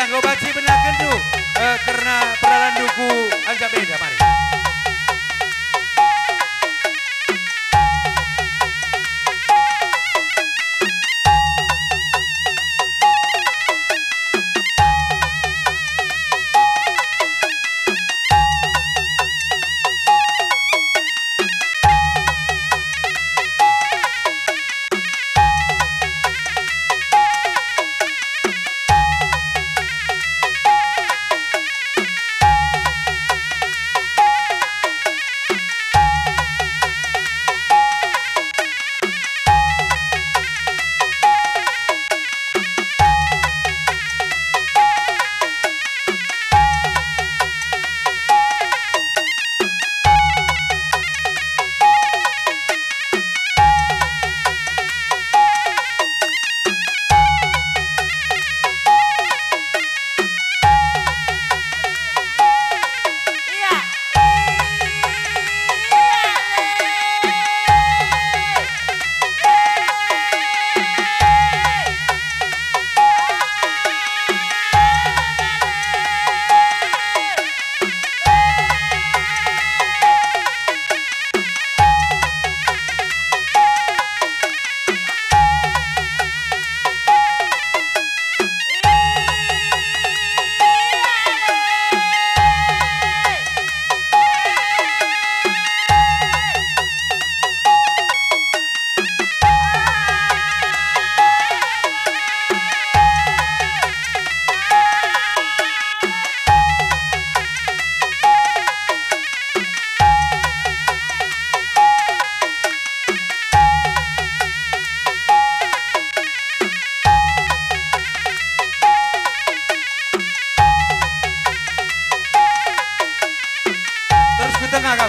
kanggo baci benak kendu karena peralan duku anja beda mari.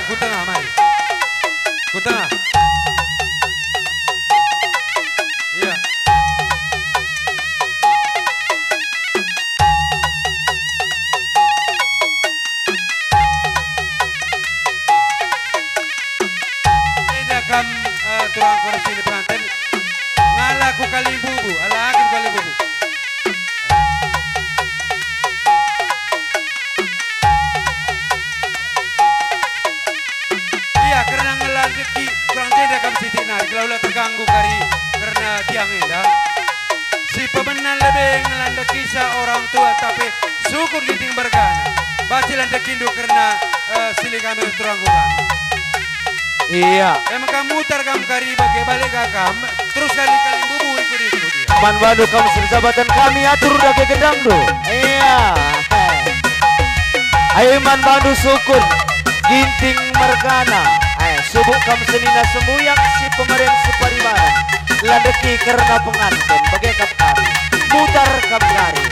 Ku tengah mari. Ku tengah. Iya. Tidakam turang kursi di pengantin ngalaku kalimbubu, alakin kalimbubu. Karena ngelandeki kurang jeda kam siti nari kalau lah terganggu kari karena tiang indah si pemenang lebih ngelandeki seorang tua tapi syukur liting bergana baci landekindu karena sili kami teranggukan iya emang kamu mutar kamu kari bagai balik kakam terus kali-kali bubu ikut-ikut dia man bandu kamu serjabatan kami atur dake gendang do iya ayo man bandu syukur ginting mergana subuh kam senina semuyang si pemerintah si paribanan ladeki karena pengantin bagai kap kami mutar kap kari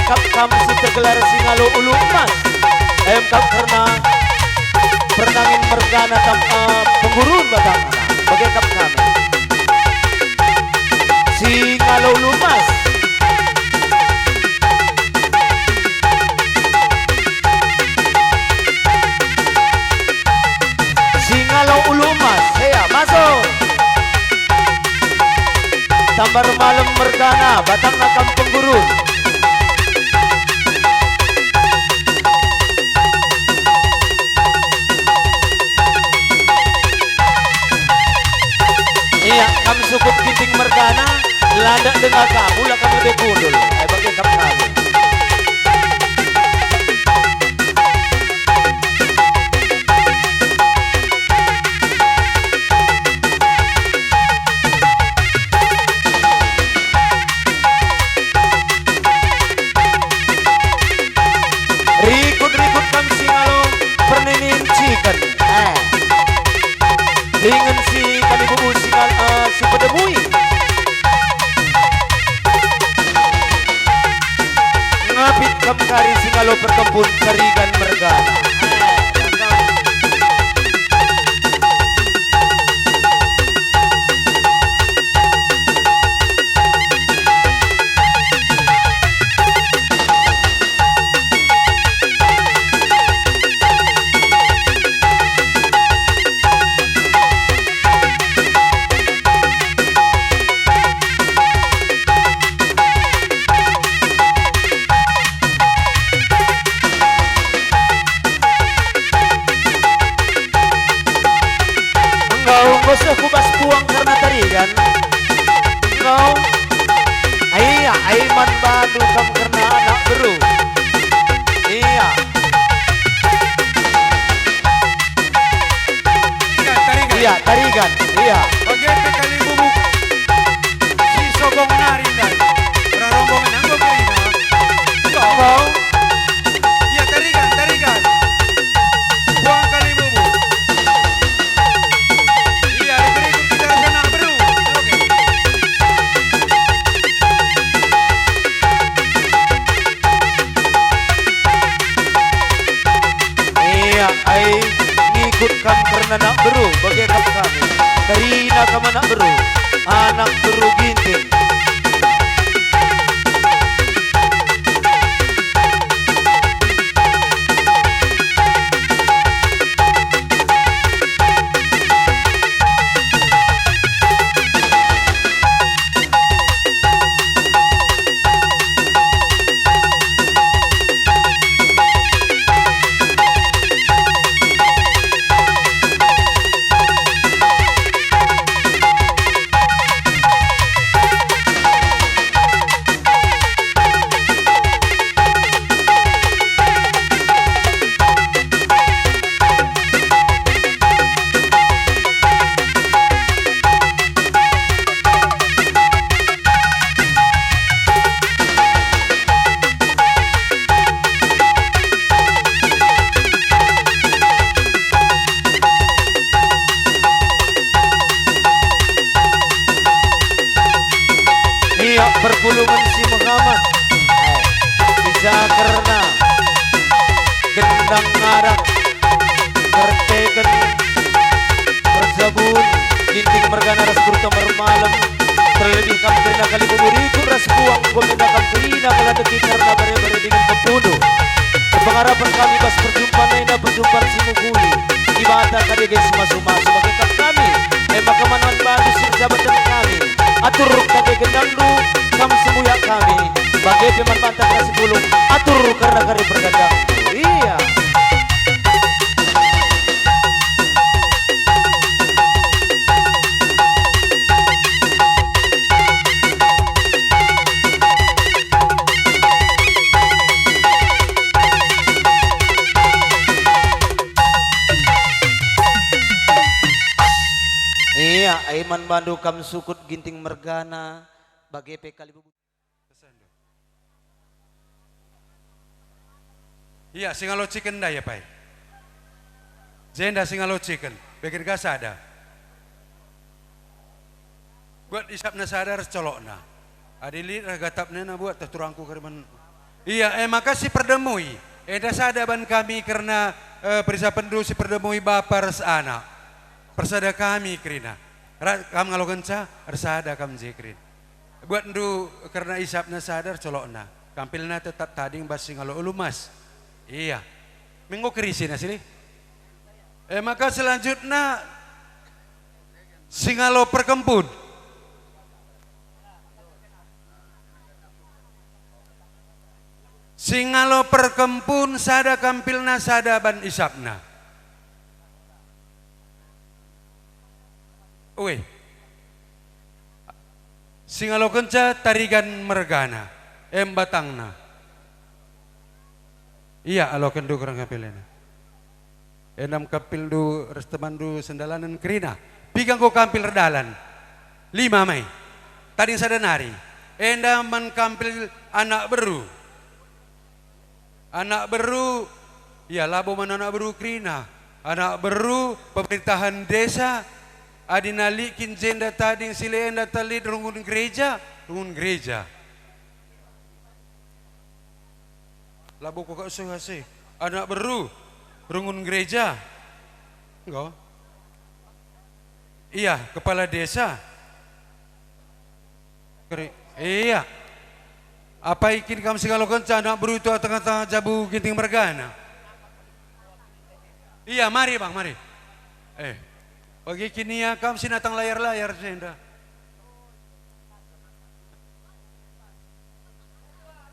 kap kam si tergelar Singalo Ulu Emas kap karena pernangin mergana tam penggurun batang bagai kap kami Singalo Ulu Emas Singalo Ulu Emas saya masuk Tambar malam mergana batang nakam penggurun iya kam sukut ginting mergana landak dengan kamu lah kamu lebih gundul bagi kap kami Rikut-rikut kam Singalo pernenin chicken dengan si kami bubu si pedemui ngapit kam kari Singalo perkebun karigan mergana Engkau gak kubas buang karena tarigan Engkau iya aiman badu kam karena anak beru iya iya tarigan iya Oke kali bubuk si sogong nari dan prarombongan anggo kerina Engkau iya tarigan buang kali bubuk iya berikut kita sana beru oke iya ai ngikut kam karena anak beru bagi kap kami karina kam anak beru ginting iya perpulungan si Muhammad bisa karena gendang ngarak kerteken berzabun ginting mergana ras bertamar malam terlebih kam kerina kali buburiku ras buang gomenda kam kerina kaladeki karena bare-bare dengan pembunuh pengharapan kami pas perjumpaan naina perjumpaan si Muguli ibadah kadege sumas-sumas sebagai kap kami kemanuan baru si jabatan kami atur kadege gendang lu kam semuya kami bagai peman mantap nasi bulung atur karena kari bergadang iya iya aiman bandu kam sukut ginting mergana bagai pekali bubu iya Singalo chicken dah ya pai jenda Singalo chicken pikir gak ada buat isap na sadar colok na adili ragatap na buat terturangku kariman Iya, maka si perdemui. Sadaban kami karena perisa pendu si perdemui bapa res anak. Persada kami krina. Kam ngalokan ca, resada kam jekrin. Buat ndu karena isapna sadar colokna. Kampilna tetap tading basi ngalo ulumas. Iya. Minggu kerisi na sini. Maka selanjutnya singalo perkempun. Singalo perkempun sada kampilna sada ban isapna. Uwe. Singalo kenca tarigan mergana. Batangna. Iya alo kendu kurang kapilena. Enam kapildu restemandu sendalanan kerina. Pigang ko kampil redalan. 5 Mei. Tadi sadanari. Endam man kampil anak beru. Anak beru, ya labo man anak beru krina. Anak beru pemerintahan desa. Adinali kinjenda tading silenda tali rungun gereja. Labo ko kausuhasi. Anak beru, rungun gereja. Enggak. Iya, kepala desa. Iya. Apa ikin kamu segala kenca anak beru itu tengah-tengah jabu ginting mergana. Iya, mari bang, mari. Bagi kini ya kamu sinatang layar-layar senda.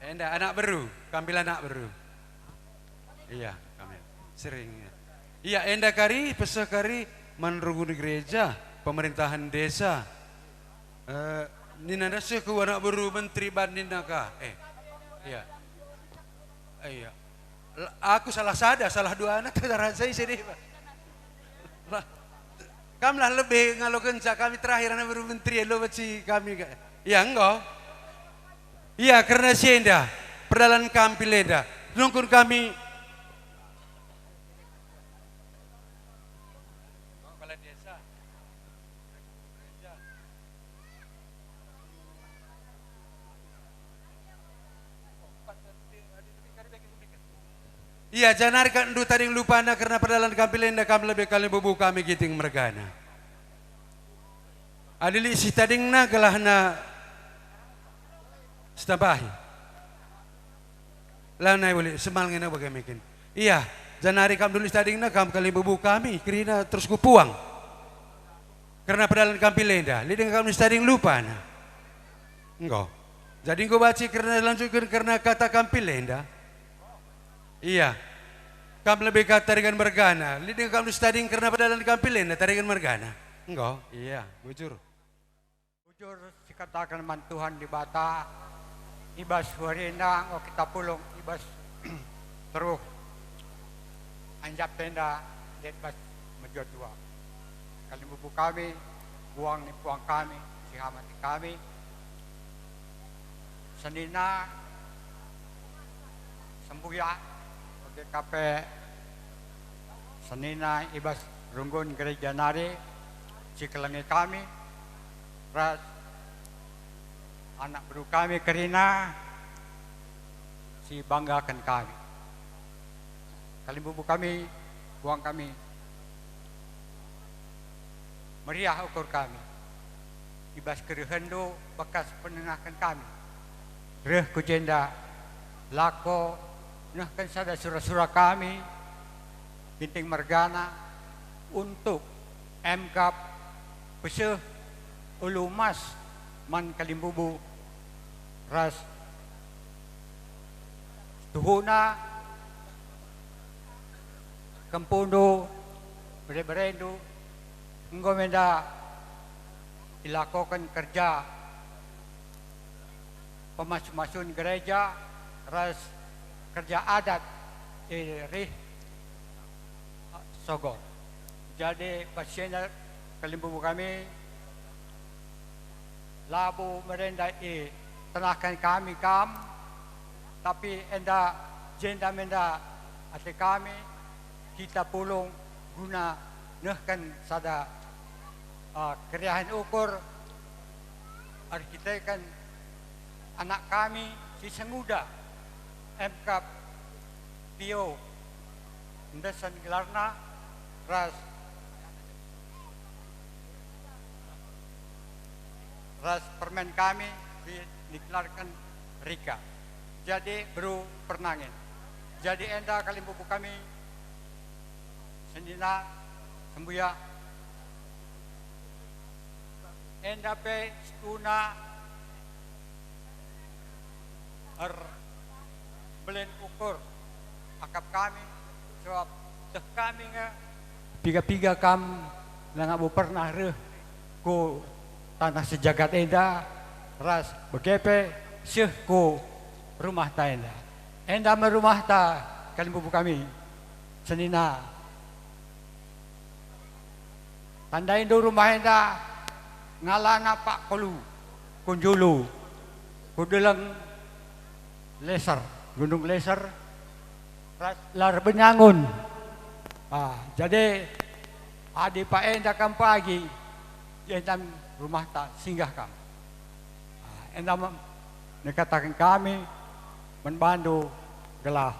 Enda anak beru, kambil anak beru. Iya, kami sering. Iya, enda kari, pesah kari menrungun gereja, pemerintahan desa. Nina nasi ku anak beru menteri bandina ka. Iya. Iya. Aku salah salah 2 anak tentara saya sedih. Kamlah lebih ngalo kenca kami terakhir anak beru menteri lo baci kami. Ya enggak. Iya karena sienda perdalan kampil enda. Nungkun kami kepala desa. Iya, jangan kan du tadi lupa anda karena perdalan kampilenda kami lebih kali bubu kami giting mergana. Adili si tading na galahna setabahi. Lah naik boleh semalnya na bagamikin. Iya, jangan kam dulu tading na kam kali bubu kami kirina terus kupuang. Karena perdalan kampilenda, liding kami tading lupa na. Enggak. Jadi gue baca karena lanjutkan karena kata kampilenda. Iya, kamu lebih kata tarigan mergana. Liding kamu studying karena perdalan kampilin tarigan mergana. Enggak? Iya, bujur. Bujur sikatakan man Tuhan di bata. Ibas warina o kita pulong ibas terus anjap tenda det bas medyo 2. Kalimubu kami, buang ni puang kami, sihamati kami. Senina sembuya kape senina ibas runggun gereja nari cikelangi kami ras anak beru kami kerina si banggakan kami kalimbubu kami buang kami meriah ukur kami ibas kerehendo bekas penengahkan kami reh kujenda lako nah kan sada surah-surah kami Ginting Mergana untuk MKAP Peseh Ulumas man Kalimbubu ras tuhuna Kampundo Bereberendo Ngomenda dilakukan kerja pemas-masun gereja ras kerja adat Rih Sogor. Jadi pasiennya Kalimbubu kami labu merenda tenahkan kami tapi enda jenda menda ate kami kita pulung guna nehkan sada keriahan ukur arkitek kan anak kami si senguda MK Pio Ndesan gelarna ras permen kami dikelarkan Rika. Jadi baru pernangin. Jadi enda kali buku kami sendina sembuya enda pe stuna belen ukur akap kami sebab teh kami nga piga-piga kam nga bu pernah reh ku tanah sejagat enda ras begepe syeh ku rumah ta enda merumah ta kali bubu kami senina tandain do rumah enda ngalana Pak Kolu kunjulu kudelang Leser Gunung Leser lar benyangun. Jadi adi Pak enda kam pagi enda rumah tak singgah kam. Enda nekatakan kami membantu gelah.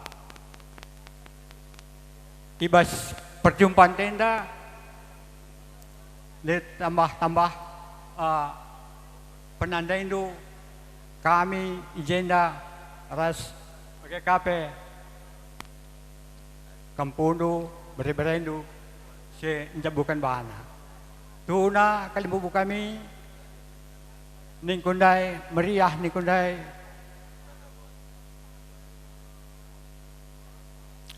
Ibas perjumpaan tenda tambah penanda Indo kami ijenda ras pakai kape kampundo beri-berindu si bukan bahana tuna kali bubu kami ningkundai meriah ningkundai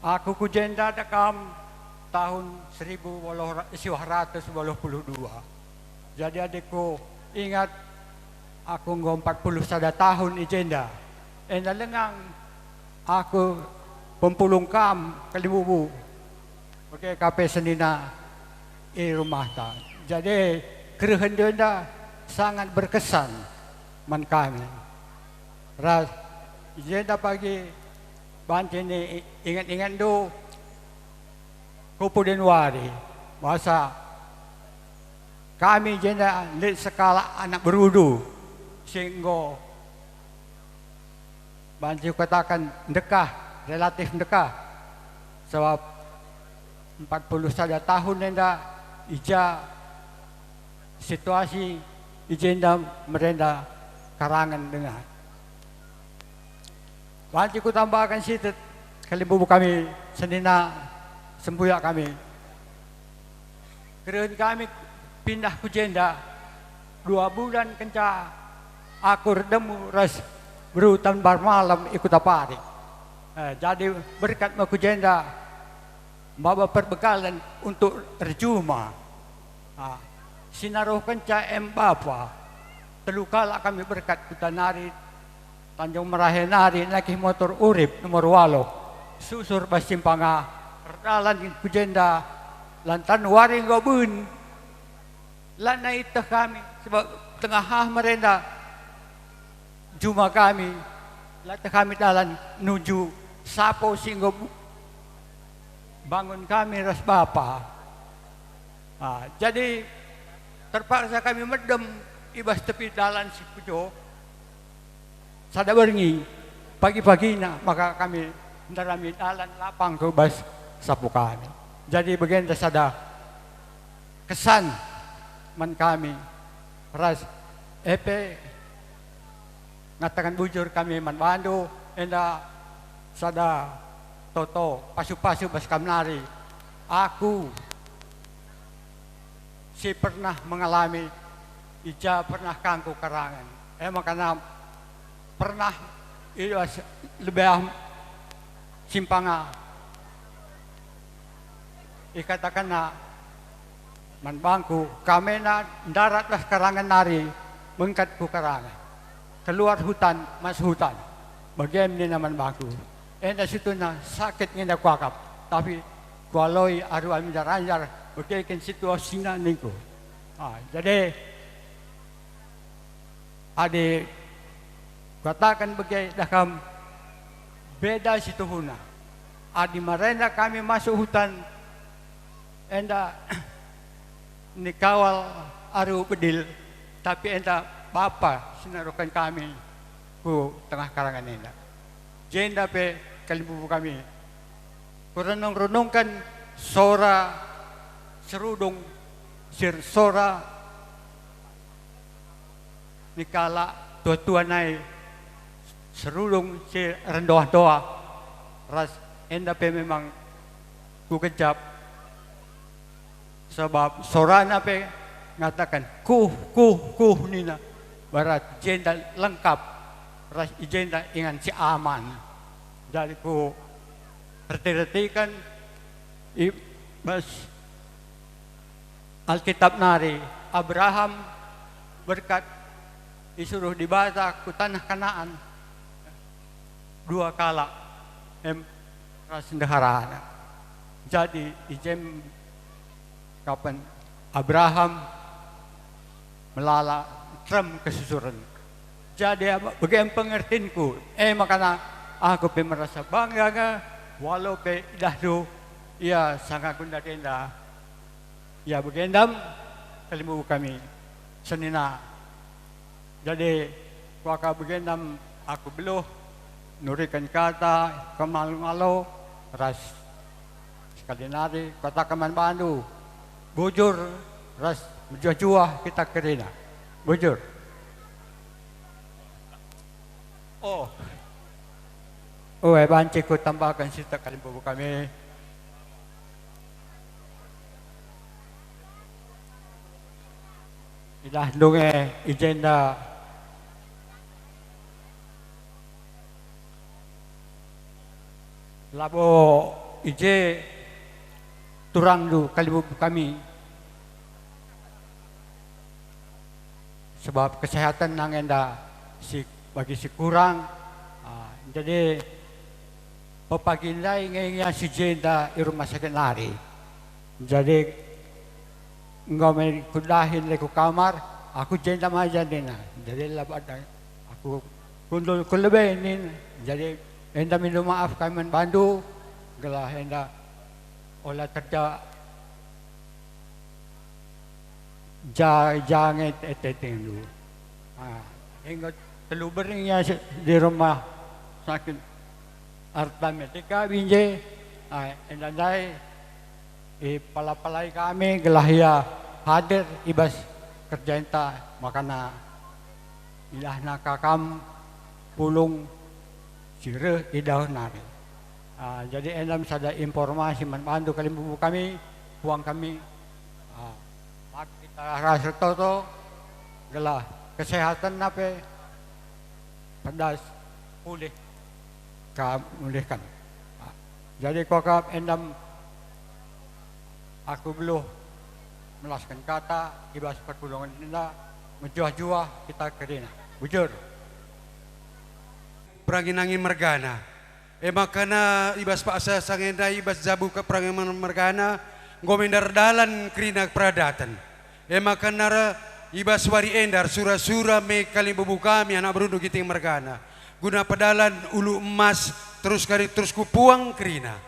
aku kujenda dakam tahun 1982. Jadi adikku ingat aku nggo 41 tahun ijenda. Enda lengang aku pempulung kam kalibubu. Oke kape senina rumah ta. Jadi kerehendenda sangat berkesan man kami. Ras ijenda pagi bantini ingat-ingat do Kupu Denwari masa kami jenda di skala anak berudu sehingga bantu katakan dekah relatif dekah sebab 41 tahun enda ija situasi ijenda merenda karangan dengan bantu ku tambahkan situ kali bubu kami senina sembuyak kami. Keren kami pindah ke jenda 2 bulan kenca aku redemu ras berutan bar malam ikut apari. Jadi berkat mau ke jenda bawa perbekalan untuk rejuma. Sinaruh kenca bapa telukala kami berkat kita nari Tanjung Merahe nari naik motor urip nomor 8 susur basimpanga Ralan kujenda lantan waring gobun lana itu kami sebab tengah merenda juma kami lata kami dalan nuju sapo singgo bangun kami ras bapa. Jadi terpaksa kami medem ibas tepi dalan si pujo sada berengi pagi-pagi maka kami ndarami dalan lapang ke bas sapu kami. Jadi bagian sada kesan man kami ras epe ngatakan bujur kami man bandu enda sada toto pasu-pasu bas kamnari aku si pernah mengalami ija pernah kangku karangan makanya pernah itu lebih simpanga ikatakan na man bangku kami na daratlah karangan nari mengkat ku karangan keluar hutan mas hutan bagian ni naman bangku enda situ na sakit ngenda kuakap tapi kualoy aru ami daranjar bagian situasi na ningku. Jadi ade katakan bagian dakam beda situ huna adi marenda kami masuk hutan enda nikawal aru bedil tapi enda bapa sinarukan kami ku tengah karangan enda jenda pe kalibubu kami. Kurenung-renungkan sora serudung sir sora nikala tua-tua nai serudung si rendoa-doa ras enda pe memang ku kejap sebab sorana pe ngatakan kuh nina barat jenda lengkap ras jenda ingan si aman jadi ku reti-retikan mas Alkitab nari Abraham berkat disuruh dibaca ku tanah Kanaan 2 kala ras ndeharana jadi ijem kapan Abraham melala trem kesusuran jadi bagaimana pengertianku makanya aku pe merasa bangga nga walau pe dahulu ya sangat gunda denda ya begendam kalimu kami senina jadi waka begendam aku beluh nurikan kata kemalu-malu ras sekali nari kota Kaman Bandu bujur ras menjuah-juah kita kerina bujur banci ku tambahkan sita kalimu kami ilah dunge ijenda labo ije turang du kalibu kami sebab kesehatan nang enda bagi si kurang jadi papagilay ngayon si jenda irumah sakit lari jadi ngomel kudahin le ku kamar aku jenda maja dina jadi labad aku kundul kulebe nin jadi enda minta maaf kami Bandu gelah enda olah kerja jangan eteteng lu ingat telu beringnya di rumah sakit artametika binje enda dai palapalai kami gelahia hadir ibas kerja enta makana ilah nakakam pulung sire idah nari jadi endam sada informasi membantu kalimu kami uang kami mak kita rasa toto gelah kesehatan nape pedas pulih kamulihkan jadi kokap endam aku belum melaskan kata ibas pertolongan ina menjuah-juah kita kerina bujur Peranginangin mergana makana ibas paksa sangenda ibas jabu ke perangin mergana ngomendar dalan kerina peradatan makana ibas wari endar sura-sura me kalibubu kami anak berundu giting mergana guna pedalan ulu emas terus kupuang kerina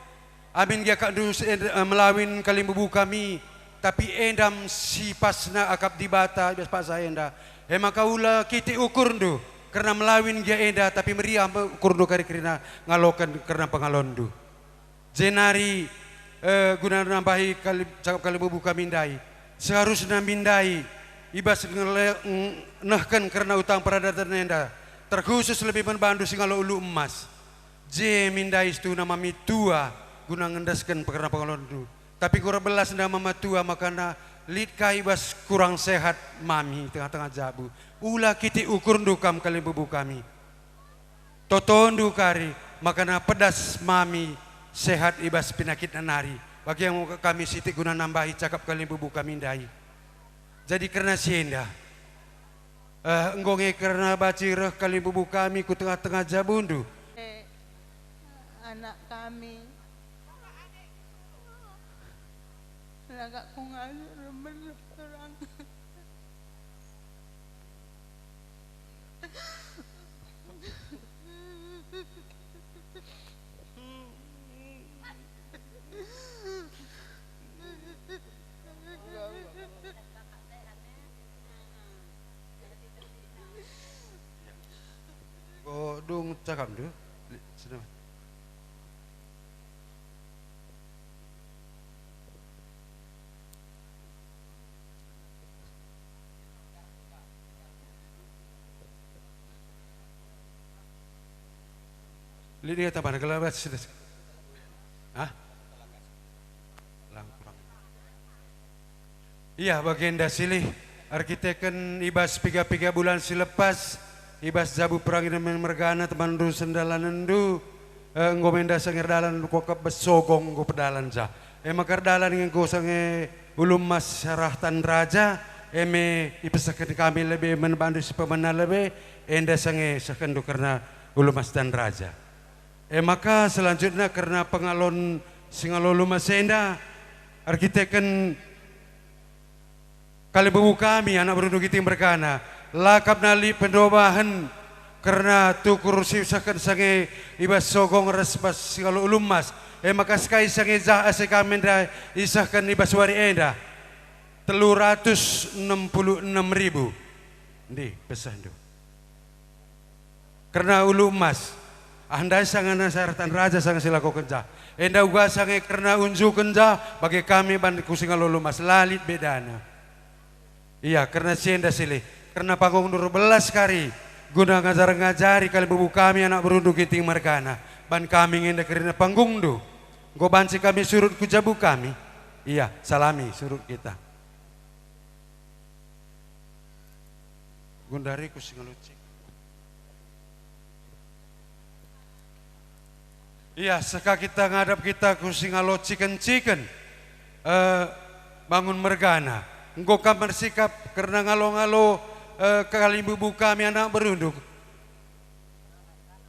amin dia kak melawin kalibubu kami tapi endam si pasna akap dibata ibas paksa enda maka ula kiti ukur ndu karena melawin dia enda tapi meriah kurdo kari kerina ngalokan karena pengalondu jenari guna nambahi cakap kalibubu kami mindai seharusnya mindai ibas nehkan karena utang peradatan enda terkhusus lebih membantu singalo ulu emas mindai itu nama mitua guna ngendaskan karena pengalondu tapi kurang belas nama matua makana litka ibas kurang sehat mami tengah-tengah jabu ulah kiti ukur dukam kalibubu kami totondu kari makana pedas mami sehat ibas penyakit nanari bagi yang kami siti guna nambahi cakap kalibubu kami ndai jadi karena sienda ngonge karena bacireh kalibubu kami ku tengah-tengah jabundu anak kami agak kungal orang dung cakap tu Sudah. Lihat apa nak kelabas sudah. Hah? Kurang. Iya, baginda silih arkiteken ibas 3 bulan silepas ibas jabu perang dan mergana teman du sendalan endu ngomenda sangirdalan kokap besogong go pedalan ja. Makardalan dengan go sange ulum masyaratan raja eme ipesakan kami lebih menbantu si pemana lebih enda sange sakendu karena ulum mas dan raja. Maka selanjutnya karena pengalon singalolu masenda arkiteken kali bebu kami anak berunduk iting berkana lakap nali pendobahan karena tu kursi sakan sange ibas sogong resbas singalu ulum mas maka sekali sange zah ase kami dah isahkan ibas wari enda 366.000 di pesan tu karena ulum mas andai sangat nasaratan raja sangat silaku kenja. Enda uga sangat karena unju kenja bagi kami ban kusinga lulu mas lalit bedana. Iya karena sienda silih karena panggung 12 kali guna ngajari kali bubu kami anak berunduk iting markana ban kami ngenda karena panggung do. Go banci kami surut kujabu kami. Iya salami surut kita. Gundari kusinga luci. Iya, seka kita ngadap kita kusinga lo chicken bangun mergana. Engkau kamar sikap karena ngalo-ngalo kali bubu kami anak berunduk.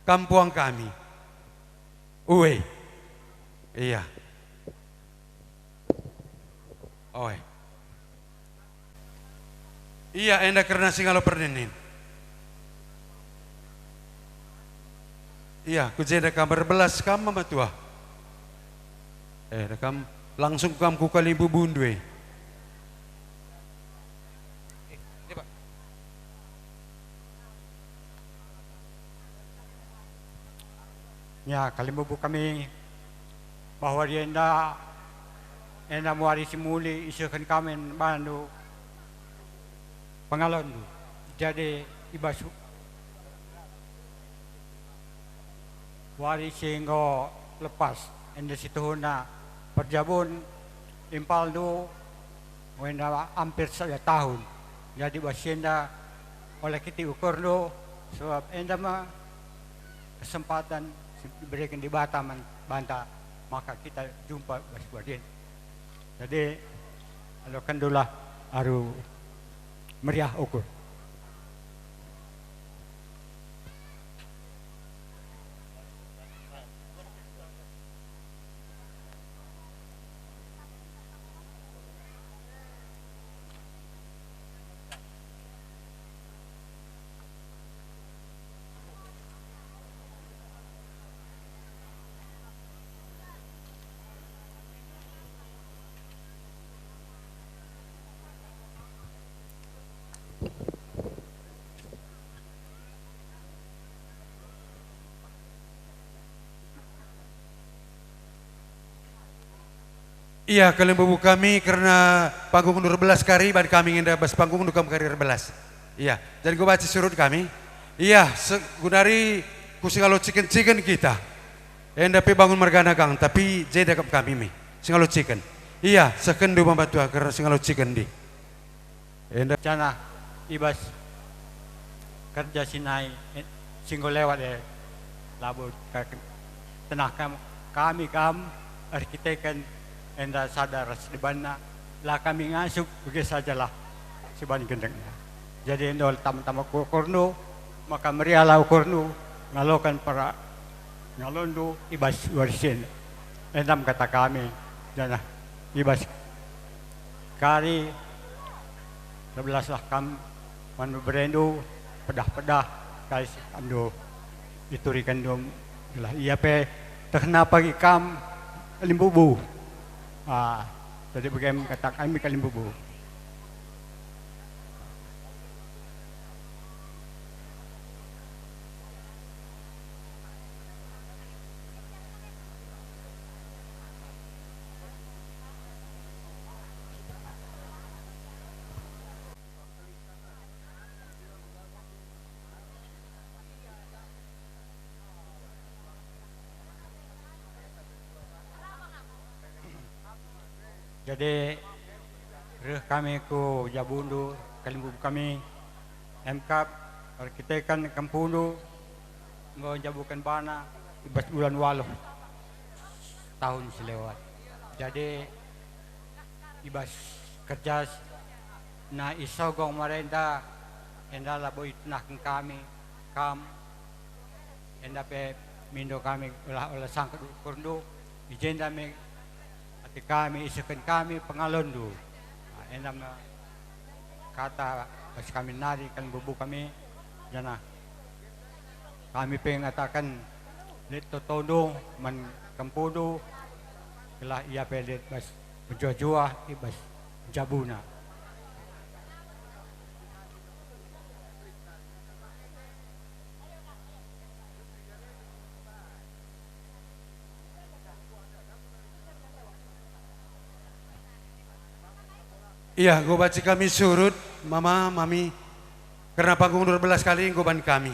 Kampuang kami. Uwe. Iya. Oi. Iya, enda karena singalo pernenin. Iya, kujeda kamar belas kam mama tua. Rekam langsung kam ku kali bubundwe. Ya, kali bubu kami bahwa dia enda muari simuli isikan kami bandu pengalon. Jadi ibas wari singgo lepas enda situ na perjabun impal do wenda hampir 1 tahun jadi basienda oleh kita ukur do sebab enda mah kesempatan diberikan di Batam banta maka kita jumpa baswadin jadi kalau kendulah aru meriah ukur. Iya, kalian bubu kami karena panggung 12 kari ban kami ingin bas panggung dukam kari 12. Iya, jadi gue baca surut kami. Iya, gunari kusingalo chicken kita. Tapi bangun mergana kang, tapi jeda kap kami mi. Singalo chicken. Iya, sekendu membantu karena singalo chicken di. Cana ibas kerja sinai singgo lewat labur tenah kami arkiteken enda sadar sebana lah kami ngasup begitu sajalah seban gendengnya jadi endol tam-tam kurnu maka merialau kurnu ngalokan para ngalondo ibas warsin endam kata kami dan ibas kari 11 lah kam man berendu pedah-pedah kais ando iturikan dom lah iya pe terkena pagi kam limbubu. Jadi bagaimana kata kami kalimbubu. Jadi reh kami ku Jabundu, kalimbu kami MKAP, arkitekan Kampundu, ngo jabukan bana, ibas bulan walo tahun selewat. Jadi ibas kerja na isogong marenda, enda labo itnakan kami, enda pe mindo kami olah sangkut kurdu, ijenda me ati kami isakan kami pengalondu. Enda kata pas kami nari kan bubu kami jana kami pengatakan lito todo man kampudo kelah ia pedet bas berjua-jua ibas jabuna. Iya, gue baca kami surut, mama, mami. Karena panggung 12 kali gue ban kami.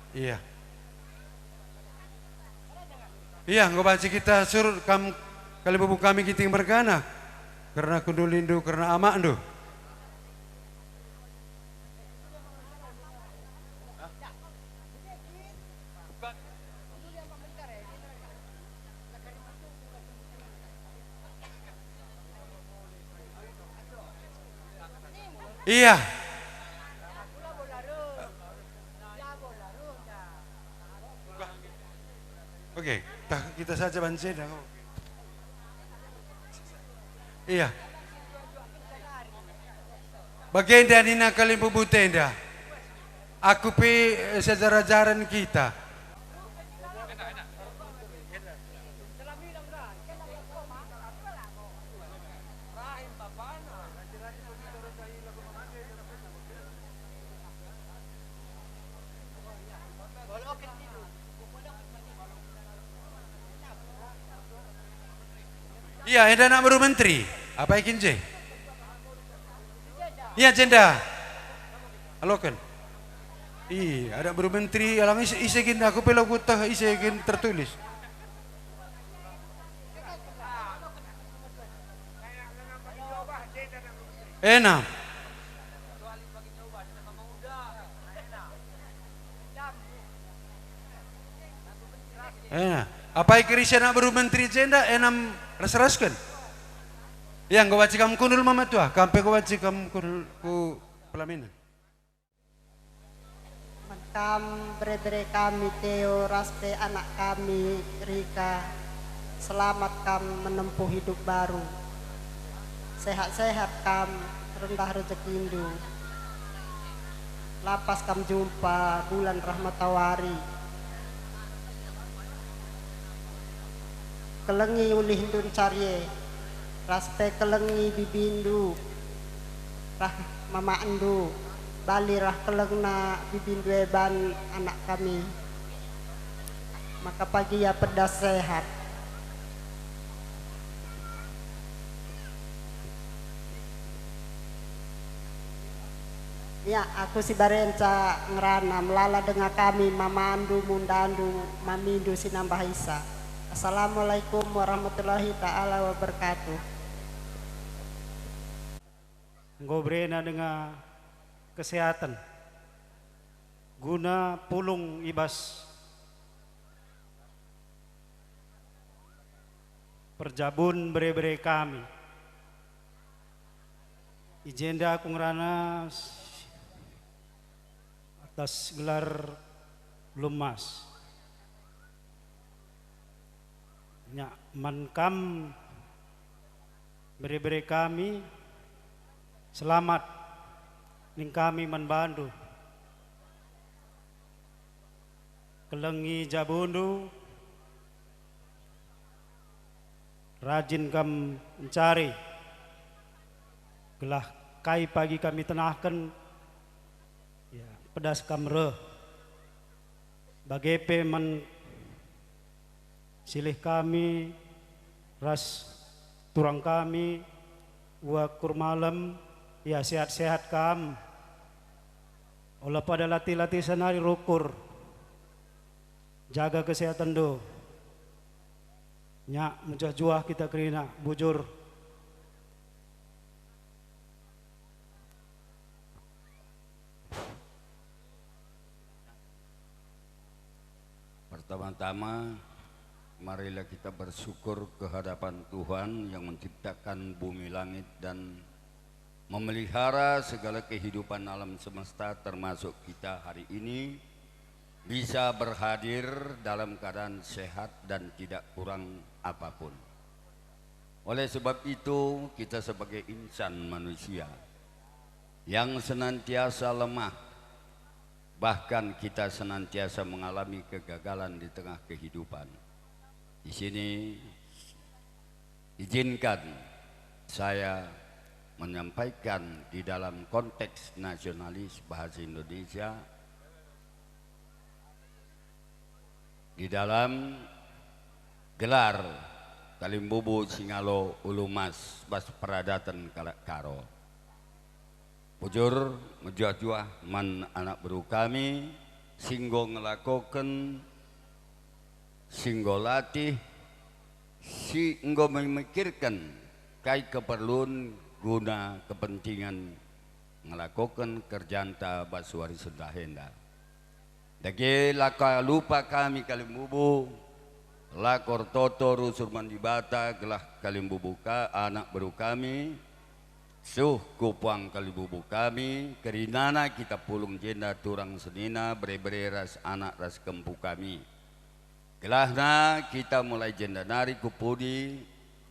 Iya. Iya, gue baca kita surut kali bubu kami kiting bergana. Karena kudu lindu, karena amak ndo. Iya. Oke, kita saja banseda. Iya. Bagenda ni nakali bubutenda. Aku pi sejarah-jaran kita. Iya, ada nak baru menteri. Apa ikin je? Iya, jenda. Halo kan? Iya, ada baru menteri. Alang isekin aku pelo kutah isekin tertulis. Enak. Apa ikirisya nak baru menteri jenda enam ras-raskan. Yang kau baca kamu kunul mama tua, kampe kau baca kamu kunul ku pelaminan. Makam bre-bre kami Theo, Raspe anak kami Rika, selamat kam menempuh hidup baru. Sehat-sehat kam, rendah rezekindu. Lapas kam jumpa bulan rahmatawari. Kelengi ulih hindun carye, raspe kelengi bibindu, rah mama endu, bali rah kelengna bibindu eban anak kami. Maka pagi ya pedas sehat. Ya, aku si barenca ngerana melala dengan kami mama andu, munda andu, mamindu sinambah isa. Assalamualaikum warahmatullahi ta'ala wabarakatuh. Ngobrena dengan kesehatan guna pulung ibas perjabun bere-bere kami ijenda aku ngerana atas gelar lumas nya mankam bere-bere kami selamat ning kami manbandu kelengi jabundu rajin kam mencari gelah kai pagi kami tenahkan ya pedas kam re bagepe man silih kami ras turang kami wa kurmalam ya sehat-sehat kam olah pada latih-latih sanari rukur jaga kesehatan do nyak muncah juah kita kerina bujur Pertama-tama, marilah kita bersyukur kehadapan Tuhan yang menciptakan bumi langit dan memelihara segala kehidupan alam semesta, termasuk kita hari ini bisa berhadir dalam keadaan sehat dan tidak kurang apapun. Oleh sebab itu, kita sebagai insan manusia yang senantiasa lemah, bahkan kita senantiasa mengalami kegagalan di tengah kehidupan. Di sini izinkan saya menyampaikan di dalam konteks nasionalis bahasa Indonesia, di dalam gelar Kalimbubu Singalo Ulumas Bas Peradatan Karo. Pujur menjuah-juah man anak beru kami singgo ngelakoken singgo latih singgo memikirkan kai keperluan guna kepentingan ngelakoken kerjaan ta basuari sendahenda. Dagi laka lupa kami Kalimbubu lakor toto rusur mandibata gelah Kalimbubu anak beru kami suh kupang Kalimbubu kami kerinana kita pulung jenda turang senina bre-bre ras anak ras kempu kami gelahna kita mulai jenda nari kupudi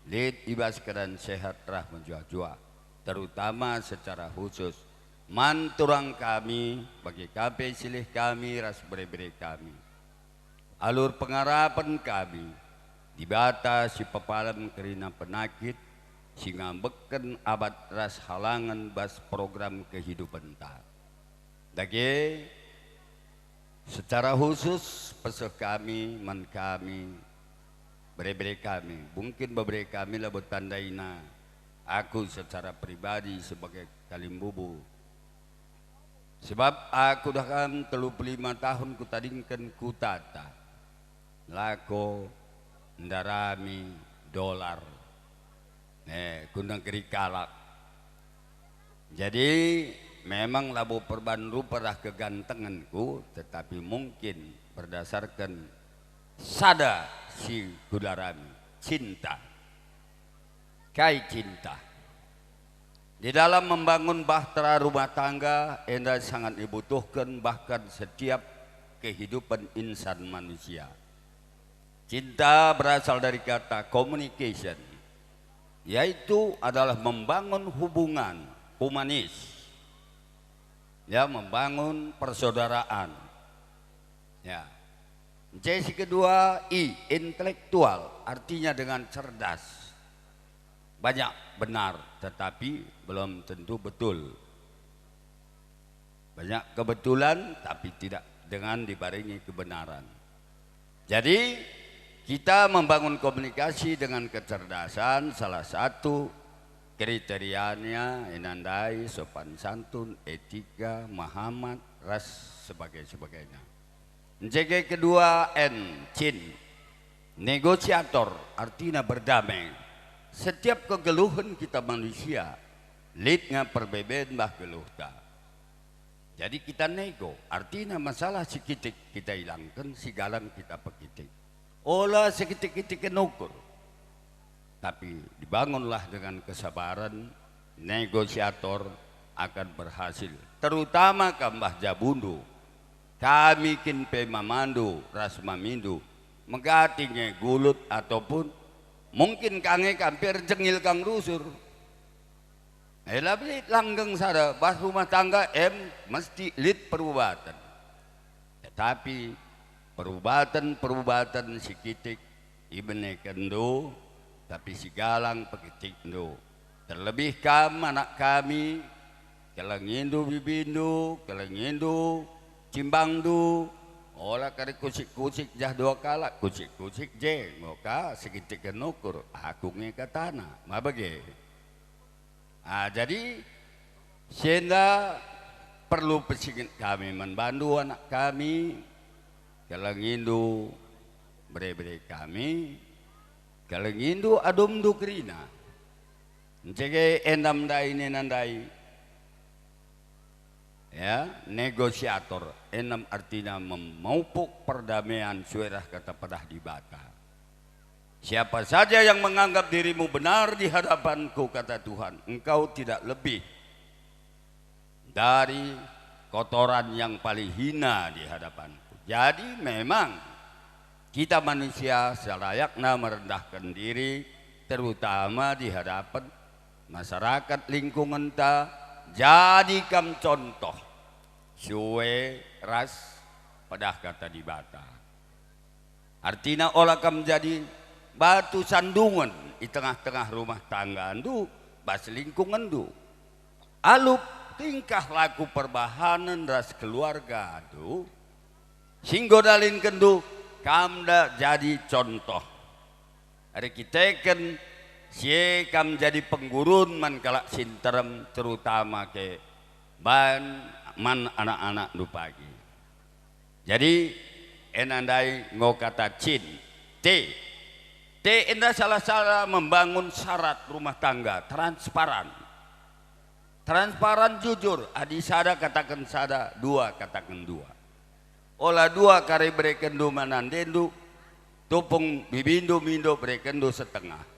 lid ibas keadaan sehat rah menjuah-juah, terutama secara khusus man turang kami bagi kape silih kami ras bre-bre kami alur pengarapan kami dibata si pepalan kerina penakit sehingga beken abad ras halangan bas program kehidupan ta. Dagi secara khusus pesuh kami, man kami, bre-bre kami, mungkin bebre kami lah bertandaina aku secara pribadi sebagai Kalimbubu. Sebab aku dah kan 35 tahun kutadingkan kutata lako ndarami dolar. Kundang keri kalak. Jadi memang labu perban rupa dah kegantenganku, tetapi mungkin berdasarkan sada si kudarami cinta, kai cinta. Di dalam membangun bahtera rumah tangga, enda sangat dibutuhkan bahkan setiap kehidupan insan manusia. Cinta berasal dari kata communication, yaitu adalah membangun hubungan humanis, ya, membangun persaudaraan, ya. Jadi kedua intelektual, artinya dengan cerdas, banyak benar tetapi belum tentu betul, banyak kebetulan tapi tidak dengan dibarengi kebenaran. Jadi kita membangun komunikasi dengan kecerdasan, salah satu kriterianya inandai sopan santun, etika, mahamat, ras sebagainya. Jadi kedua cin, negosiator, artinya berdamai. Setiap kegeluhan kita manusia, lidnya perbedaan bah geluh ta. Jadi kita nego, artinya masalah sekitik kita hilangkan, si galang kita pekitik. Olah sekitik-kitik kenukur, tapi dibangunlah dengan kesabaran, negosiator akan berhasil. Terutama kambah jabundu, kami kinpe mamandu, ras mamindu, megatinya gulut ataupun mungkin kange kampir jengil kang rusur. Lebih langgeng sada, bas rumah tangga mesti lid perubatan. Tetapi perubatan sikitik ibne kendo, tapi si galang pekitik do. Terlebih anak kami kelengindu bibindu, kelengindu cimbangdu, olah kari kusik-kusik jah dua kala, kusik-kusik je, ngoka sekitik kenukur, aku ngeka tanah, mabage. Jadi sehingga perlu pesingit kami membantu anak kami, kelengindu bre-bre kami, kelengindu adum du kerina. Jege endam dai nenandai. ya, negosiator, enam artinya memupuk perdamaian suarah kata pedah di bata. Siapa saja yang menganggap dirimu benar di hadapanku, kata Tuhan, engkau tidak lebih dari kotoran yang paling hina di hadapanku. Jadi memang kita manusia selayaknya merendahkan diri, terutama di hadapan masyarakat lingkungan ta. Jadikan contoh suwe ras pedah kata di bata. Artinya olah kam jadi batu sandungan di tengah-tengah rumah tangga andu, bas lingkungan du. Alup tingkah laku perbahanan ras keluarga andu, singgodalin kendu kamda jadi contoh. Hari kita kan sie kam jadi penggurun man kalak sinterem, terutama ke ban man anak-anak du pagi. Jadi enandai ngau kata cin T endah salah-salah membangun syarat rumah tangga transparan jujur. Adi sada katakan sada, dua katakan dua. Olah dua kare berekendu manandendu, tupung bibindo mindo berekendu setengah.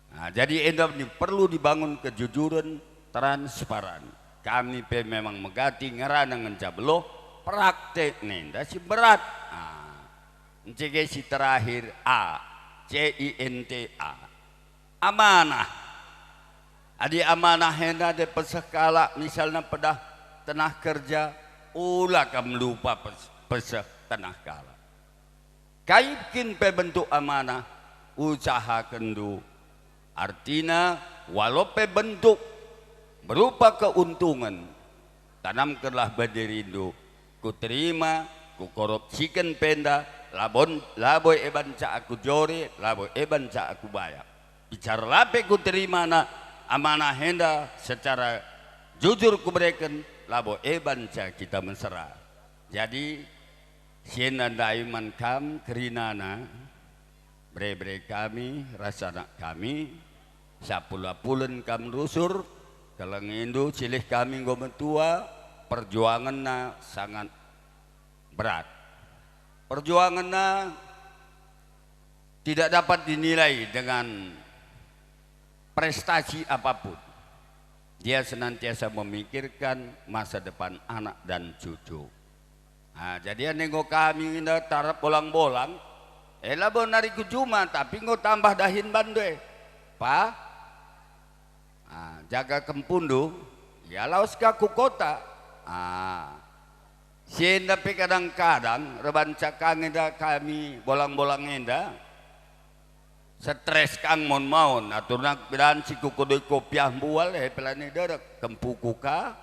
Nah, jadi endah ini perlu dibangun kejujuran transparan. Kami pe memang megati ngerana ngencabelo praktek nenda si berat. Nah, si terakhir A, CINTA, amanah. Adi amanah henda de pesekala misalnya pedah tenah kerja, ulah kam lupa pesek tenah kala. Kaipkin pe bentuk amanah, usaha kendu. Artinya walau pe bentuk berupa keuntungan, tanamkanlah baderindu, ku terima, ku korupsikan penda, laboy eban ca aku jori, laboy eban ca aku bayar. Bicara lape ku terima na amanah henda secara jujur ku berikan, laboy eban ca kita mesra. Jadi siena daiman kam kerinana, bre kami, rasana kami, sapula-pulen kam rusur, kalang Indo silih kami gomentua, perjuangannya sangat berat. Perjuangannya tidak dapat dinilai dengan prestasi apapun. Dia senantiasa memikirkan masa depan anak dan cucu. Nah, jadi nengok kami ini tarap bolang-bolang, elabo nariku cuma tapi ngo tambah dahin bandwe, Pak. Nah, jaga kempundu, ya laos ku kota. Sienda pe kadang-kadang reban cakang enda kami bolang-bolang enda stres kang mon maun aturna bedan si kukudoy kopiah bual pelani derek kempukuka.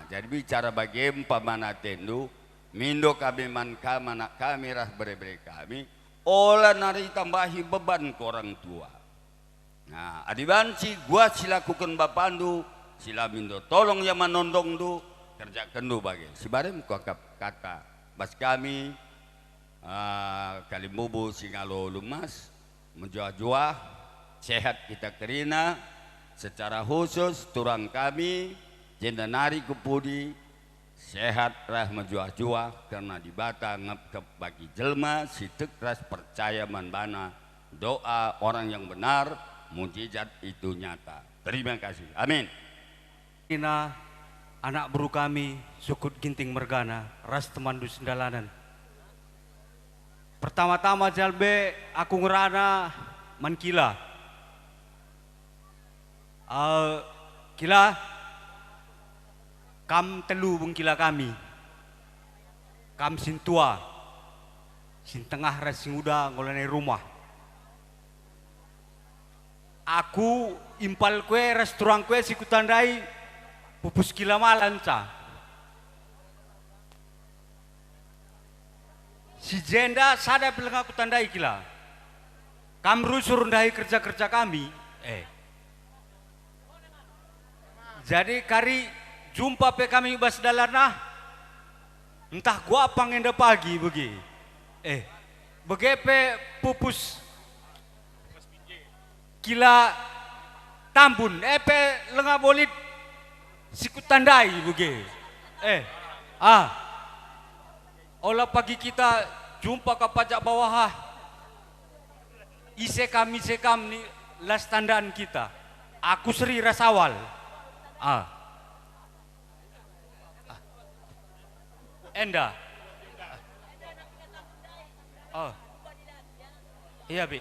Jadi bicara bagi pamana tendu mindo kami man anak kami rah bere-bere kami olah nari tambahi beban ke orang tua. Nah, adibanci gua silakukan bapandu, sila mindo tolong ya manondong du, kerjakan du bagi. Si barem kata bas kami Kalimbubu Singalo Lumas menjuah-juah sehat kita kerina secara khusus turang kami jendanari kupudi sehat rah menjuah-juah karena di bata ngep bagi jelma sitek ras percaya manbana doa orang yang benar mujizat itu nyata. Terima kasih. Amin. Ina anak buru kami Sukut Ginting Mergana ras temandu sendalanan. Pertama-tama jalbe aku ngerana mankila. Kila kam telu bungkila kami. Kam sintua. Sin tengah ras sing uda ngolane rumah. Aku impal kue restoran kue si kutandai pupus kila malanca. Si jenda sada bilang aku tandai kila. Kamru suruh ndai kerja-kerja kami. Jadi kari jumpa pe kami bas dalarna. Entah gua apa ngenda pagi begi. Begepe pupus kila tambun epe lenga bolit sikut tandai bege. Olah pagi kita jumpa ke pajak bawah isekam ni las tandaan kita. Aku Sri Rasawal. Enda. Iya Bi.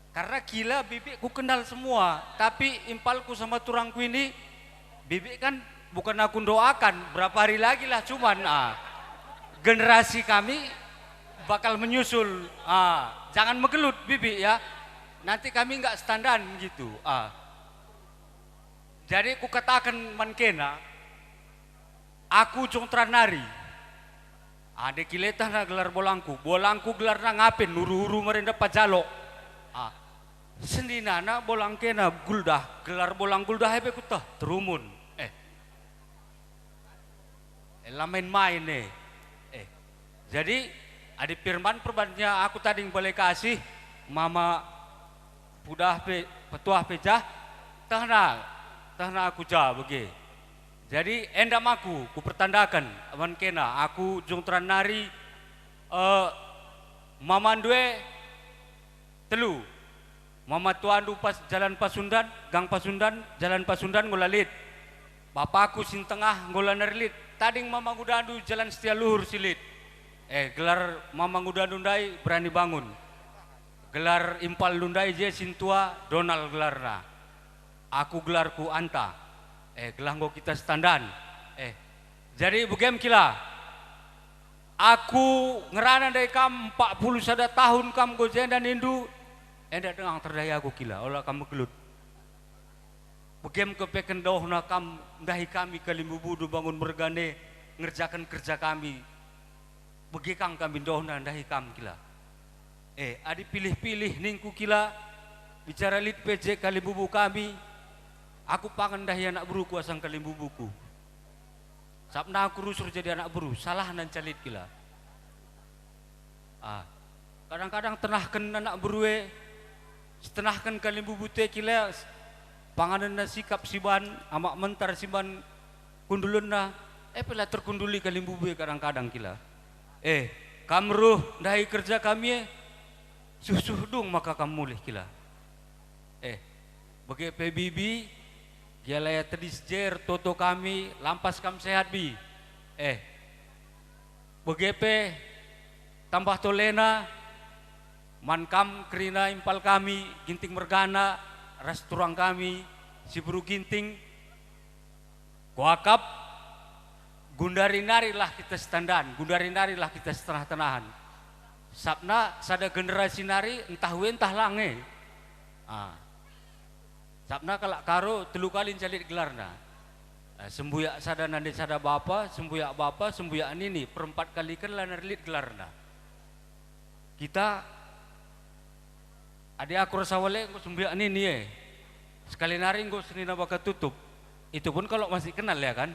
Karena gila Bibi ku kenal semua, tapi impalku sama turangku ini Bibi kan bukan aku doakan berapa hari lagi lah cuman generasi kami bakal menyusul. Jangan megelut Bibi ya. Nanti kami nggak standar gitu. Jadi ku katakan mankena aku jong tranari. Ada kiletah na gelar bolangku gelar na ngapin nuru-uru merenda pajalok. Sendinana bolang kena guldah gelar bolang guldah hebe kutah terumun. Lamen main jadi adi firman perbannya aku tadi boleh kasih mama pudah petuah pejah tahna aku jah bege. Jadi endam aku ku pertandakan aman kena aku jungtran nari mamandue telu mama tuandu pas jalan Pasundan gang Pasundan jalan Pasundan ngulalit bapakku sin tengah ngula nerlit tading mama ngudandu jalan Setia Luhur silit gelar mama ngudandu ndai berani bangun gelar impal lundai je sintua Donald gelarna aku gelarku Anta gelanggo kita standan jadi bugem kila aku ngerana dari kam 41 tahun kam gojen dan indu enda dengang terdaya aku kila olah kamu gelut bugem kepeken dohna kam dahi kami kalimbubudu bangun mergane ngerjakan kerja kami begekang kami dohna dahi kam kila adi pilih-pilih ningku kila bicara lit PJ kalimbubu kami aku pangan dahi anak buru kuasang kalimbubuku sabna aku rusur jadi anak buru salah nan calit kila kadang-kadang tenahkan anak berue setenahkan kalimbubu te kila panganan na sikap siban amak mentar siban kundulun na pela terkunduli kalimbubu kadang-kadang kila kamruh dahi kerja kami suh dung maka kamu mulih kila bagi PBB gialaya tedis jer toto kami lampas kam sehat bi begepe tambah tolena mankam kerina impal kami ginting mergana ras turang kami si buru ginting kuakap gundari nari lah kita standan gundari nari lah kita setengah tenahan sabna sada generasi nari entah we entah lange sabna kalak karo telu kali calit gelarna sembuyak sada nande sada bapa sembuyak nini perempat kali kan lah nerlit gelarna kita adik aku rasawale engko sembuyak nini sekali nari engko senina baka tutup itu pun kalau masih kenal ya kan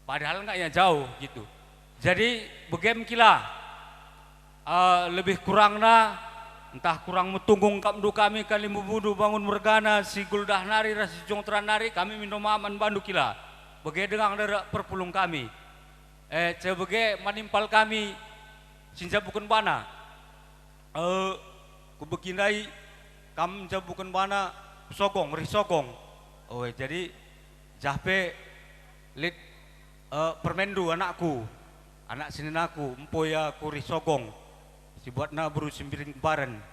padahal enggak ya jauh gitu jadi begem kila lebih kurangna entah kurang metunggung kamdu kami kalimbubudu bangun mergana si guldah nari rasi jongtran nari kami minum aman bandu kila bege dengang derak perpulung kami bege manimpal kami sinja bukan bana kubekindai kam bukan bana sogong risogong jadi jahpe lit permendu anakku anak sininaku empoya ku risogong si buatna buru simbiring baran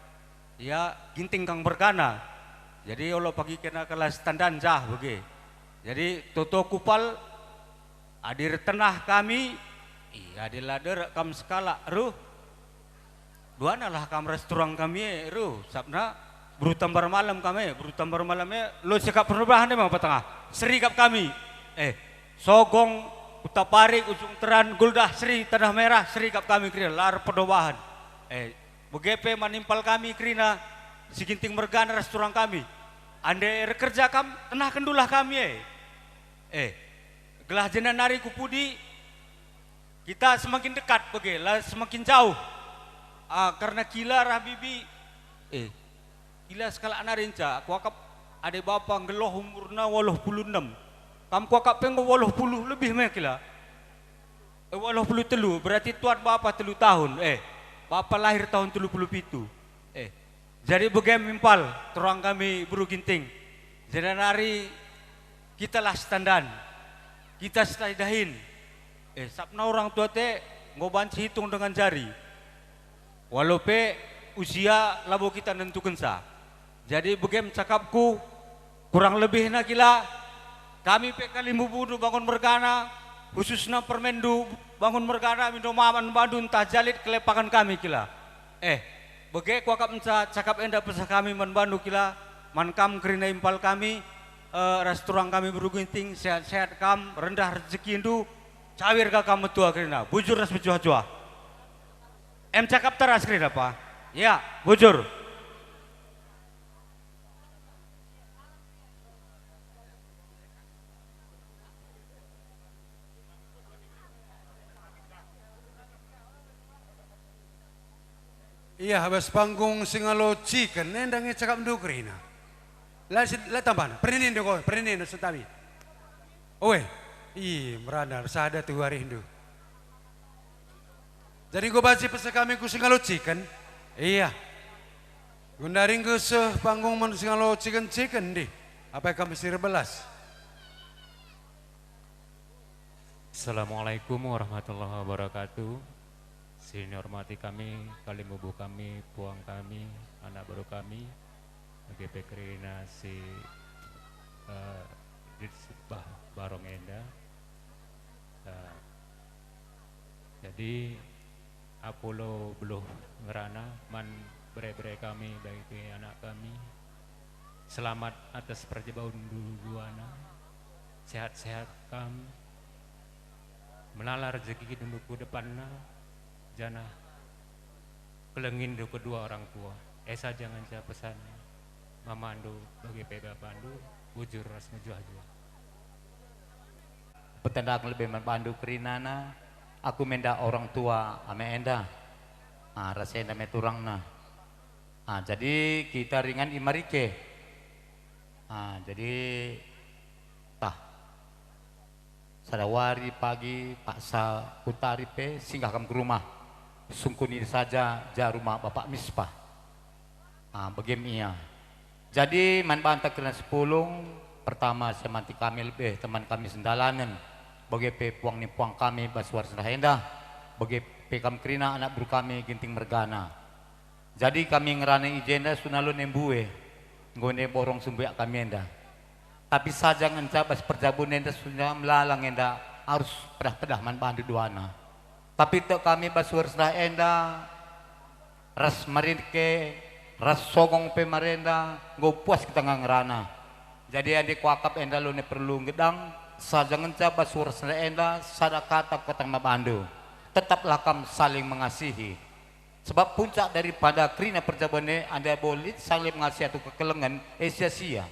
ya ginting kang berkana jadi Allah pagi kena kelas tandan jah bege jadi toto kupal adir tenah kami adir lader kam skala ruh duana lah kam restoran kami ruh sabna buru tambar malam kami buru tambar malamnya lo sekap perubahan deh mang petengah serigap kami sogong utaparik ujung teran guldah seri tanah merah serigap kami kira lar pedobahan begepe manimpal kami krina si ginting mergana restoran kami ande rekerja kam tenah kendulah kami gelah jenan nari kupudi kita semakin dekat bege lah semakin jauh karena kila Rabibi kila skala narinca aku akap Ada bapak ngeloh umurna 86. Kamu kakak pengen 80 lebih mekila. 83 berarti tuan bapak 3 tahun. Bapak lahir tahun 37. Jadi bagaimana mimpal terang kami buru ginting. Jadi nari kita lah standan. Kita stadahin. Sapna orang tua te ngobanci hitung dengan jari. Walaupun usia labo kita nentukan sah. Jadi bagaimana cakapku kurang lebih nak kila kami pekali mubudu bangun mergana khususnya permendu bangun mergana mindo maman badun tajalit kelepakan kami kila. Bagaimana kuakap menca cakap enda pesah kami manbandu kila mankam kerina impal kami restoran kami beruginting sehat-sehat kam rendah rezeki indu cawir ka kamu tua kerina bujur ras bejuah-juah. Cakap teras kerina apa? Ya, bujur. Iya, habis panggung singalo chicken, nendangnya cakap dukrina. Lah tambah, perinin dong, perinin setabi. Owe, merana sada tuh hari Hindu. Jadi gue baca pesan kami ku singalo chicken, iya. Gundaring ke panggung man singalo chicken di. Apa yang kami belas? Assalamualaikum warahmatullahi wabarakatuh. Sini hormati kami, kali mubuh kami, puang kami, anak baru kami, GP Kerina si Barong Enda. Jadi Apollo beluh ngerana man bere-bere kami bagi anak kami. Selamat atas perjalanan duana, sehat-sehat kami, menala rezeki dulu depanna. Jana kelengin do kedua orang tua. Esa jangan saya pesan mamandu bagi pega pandu bujur ras ngejuah-juah. Petendak lebih membandu kerinana. Aku menda orang tua ame enda. Rasa enda meturangna. Jadi kita ringan imarike. Jadi sadawari pagi paksa kutaripe singgah kam ke rumah. Sungkuni saja rumah Bapak Mispah. Bagaimana? Jadi man bantah kena 10 pertama semanti kami lebih teman kami sendalanan. Bagi puang ni puang kami basuar sendahendah. Bagi pekam kerina anak buru kami ginting mergana. Jadi kami ngerana ijenda sunalun embue. Ngone borong sumbuyak kami enda. Tapi saja ngencabas perjabun enda sudah melalang enda harus pedah-pedah man bandu duana. Tapi tok kami basuar sudah enda ras marinke ras sogong pemerenda go puas kita ngerana. Jadi adik kuakap enda lu ne perlu gedang saja ngencap basuar sudah enda sadakata kotang mabandu. Tetaplah kam saling mengasihi. Sebab puncak daripada kerina perjabane anda boleh saling mengasihi atau kekelengan sia-sia.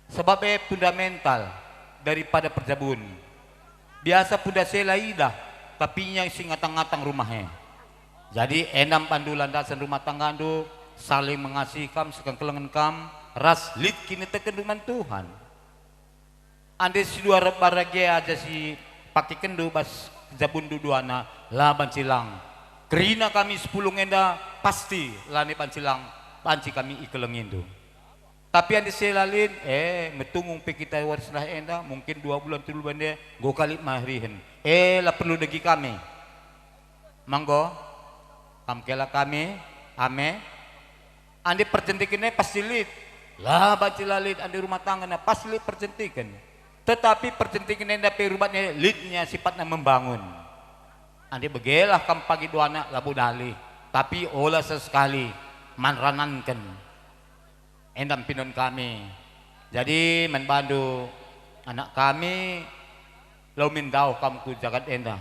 Sebab fundamental daripada perjabun. Biasa puda selaidah tapi yang singatang-ngatang rumahnya. Jadi enam pandu landasan rumah tangga andu saling mengasihi kam sekang kelengan kam ras lid kini tekenduman Tuhan. Ande si dua barage aja si pakai kendu bas jabun duduana laban cilang. Kerina kami 10 enda pasti lani pancilang panci kami ikelengindu. Tapi ande selalin metungung pe kita warislah enda mungkin 2 bulan 3 bulan dia go kali mahrihen. Lah perlu degi kami. Manggo kamkela kami ame ande percentikinnya pasti lid. Lah baca lalit ande rumah tangga na pasti lid percentikan. Tetapi percentikan enda pe rubatnya lidnya sifatnya membangun. Ande begelah kam pagi dua anak labu dali. Tapi olah sesekali manranankan. Endam pinon kami. Jadi membantu anak kami lau mindau kamku jagat enda.